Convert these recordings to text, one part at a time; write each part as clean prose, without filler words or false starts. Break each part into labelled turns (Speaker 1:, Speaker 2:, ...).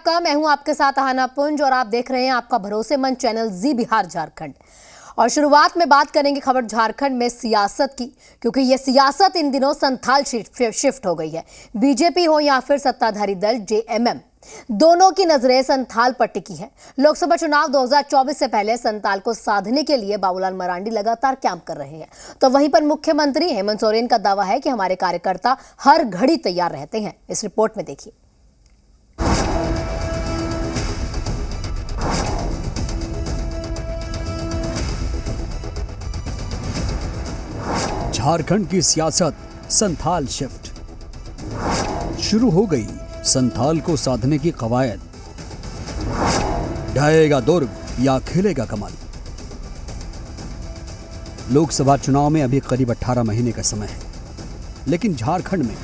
Speaker 1: आपका। मैं हूं आपके साथ आहाना पुंज और आप देख रहे हैं आपका भरोसेमंद चैनल जी बिहार झारखंड। और शुरुआत में बात करेंगे खबर झारखंड में सियासत की, क्योंकि यह सियासत इन दिनों संथाल शिफ्ट हो गई है। बीजेपी हो या फिर सत्ताधारी दल जेएमएम, दोनों की नजरें संथाल पर टिकी है। लोकसभा चुनाव 2024 से पहले संथाल को साधने के लिए बाबूलाल मरांडी लगातार कैंप कर रहे हैं, तो वहीं पर मुख्यमंत्री हेमंत सोरेन का दावा है कि हमारे कार्यकर्ता हर घड़ी तैयार रहते हैं। इस रिपोर्ट में देखिए।
Speaker 2: झारखंड की सियासत संथाल शिफ्ट शुरू हो गई। संथाल को साधने की कवायद, ढहेगा दुर्ग या खिलेगा कमल। लोकसभा चुनाव में अभी करीब 18 महीने का समय है, लेकिन झारखंड में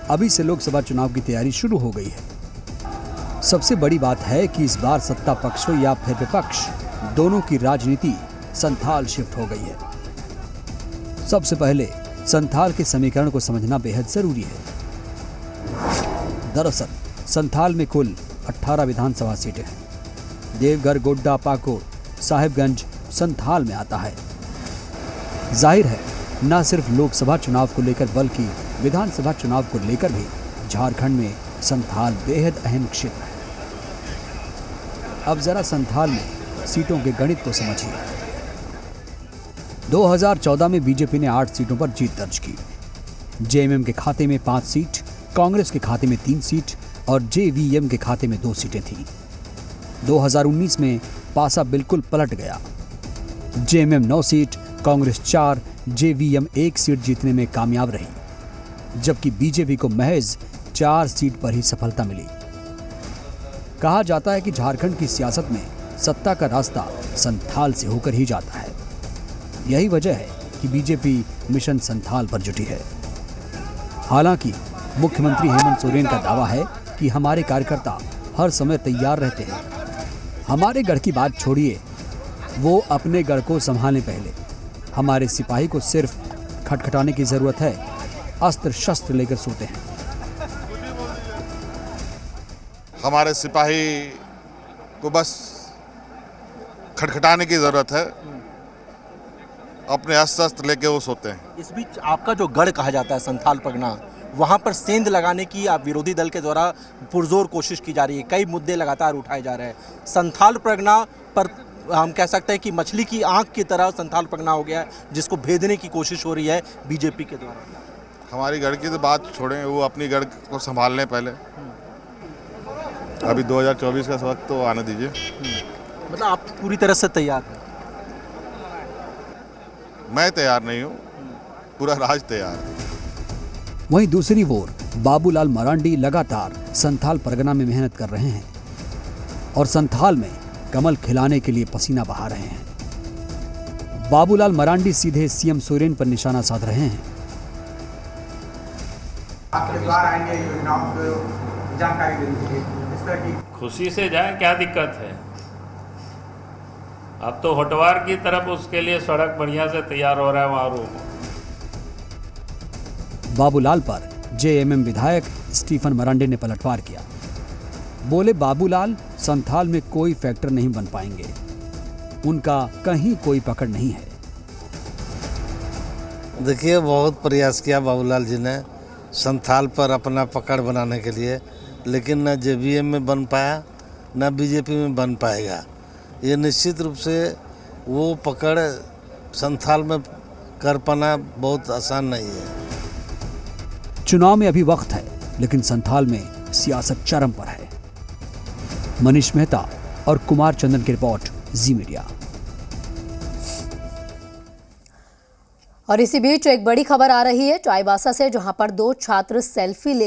Speaker 2: अभी से लोकसभा चुनाव की तैयारी शुरू हो गई है। सबसे बड़ी बात है कि इस बार सत्ता पक्ष हो या फिर विपक्ष, दोनों की राजनीति संथाल शिफ्ट हो गई है। सबसे पहले संथाल के समीकरण को समझना बेहद जरूरी है। दरअसल संथाल में कुल 18 विधानसभा सीटें हैं। देवघर, गोड्डा, पाकुड़, साहिबगंज संथाल में आता है। जाहिर है, न सिर्फ लोकसभा चुनाव को लेकर बल्कि विधानसभा चुनाव को लेकर भी झारखंड में संथाल बेहद अहम क्षेत्र है। अब जरा संथाल में सीटों के गणित को समझिए। 2014 में बीजेपी ने 8 सीटों पर जीत दर्ज की। जेएमएम के खाते में 5 सीट, कांग्रेस के खाते में 3 सीट और जेवीएम के खाते में 2 सीटें थीं। 2019 में पासा बिल्कुल पलट गया। JMM 9 seat, Congress 4, JVM 1 seat जीतने में कामयाब रही, जबकि बीजेपी को महज 4 सीट पर ही सफलता मिली। कहा जाता है कि झारखंड की सियासत में सत्ता का रास्ता संथाल से होकर ही जाता है। यही वजह है कि बीजेपी मिशन संथाल पर जुटी है। हालांकि मुख्यमंत्री हेमंत सोरेन का दावा है कि हमारे कार्यकर्ता हर समय तैयार रहते हैं। हमारे गढ़ की बात छोड़िए, वो अपने गढ़ को संभालें पहले। हमारे सिपाही को सिर्फ खटखटाने की जरूरत है, अस्त्र शस्त्र लेकर सोते हैं।
Speaker 3: हमारे सिपाही को बस खटखटाने की जरूरत है, अपने अस्त्र शस्त्र लेके वो सोते हैं।
Speaker 4: इस बीच आपका जो गढ़ कहा जाता है संथाल परगना, वहाँ पर सेंध लगाने की आप विरोधी दल के द्वारा पुरजोर कोशिश की जा रही है। कई मुद्दे लगातार उठाए जा रहे हैं। संथाल परगना पर हम कह सकते हैं कि मछली की आंख की तरह संथाल परगना हो गया है, जिसको भेदने की कोशिश हो रही है बीजेपी के द्वारा।
Speaker 3: हमारी गढ़ की तो बात छोड़ें, वो अपनी गढ़ को संभाल लें पहले। अभी 2024 का वक्त तो आने दीजिए।
Speaker 4: मतलब आप पूरी तरह से तैयार हैं?
Speaker 3: मैं तैयार नहीं हूँ, पूरा राज तैयार है।
Speaker 2: वहीं दूसरी ओर बाबूलाल मरांडी लगातार संथाल परगना में मेहनत कर रहे हैं और संथाल में कमल खिलाने के लिए पसीना बहा रहे हैं। बाबूलाल मरांडी सीधे सीएम सोरेन पर निशाना साध रहे हैं।
Speaker 5: खुशी से जाएं, क्या दिक्कत है? अब तो होटवार की तरफ उसके लिए सड़क बढ़िया से तैयार हो रहा है वहां।
Speaker 2: बाबूलाल पर जेएमएम विधायक स्टीफन मरांडी ने पलटवार किया। बोले बाबूलाल संथाल में कोई फैक्टर नहीं बन पाएंगे, उनका कहीं कोई पकड़ नहीं है।
Speaker 6: देखिए, बहुत प्रयास किया बाबूलाल जी ने संथाल पर अपना पकड़ बनाने के लिए, लेकिन न जेवीएम में बन पाया न बीजेपी में बन पाएगा। ये निश्चित रूप से वो पकड़ संथाल में कर पाना बहुत आसान नहीं है।
Speaker 2: चुनाव में अभी वक्त है, लेकिन संथाल में सियासत चरम पर है। मनीष मेहता और कुमार चंदन की रिपोर्ट, जी मीडिया।
Speaker 1: और इसी बीच एक बड़ी खबर आ रही है चाईबासा से, जहां पर 2 छात्र सेल्फी लेने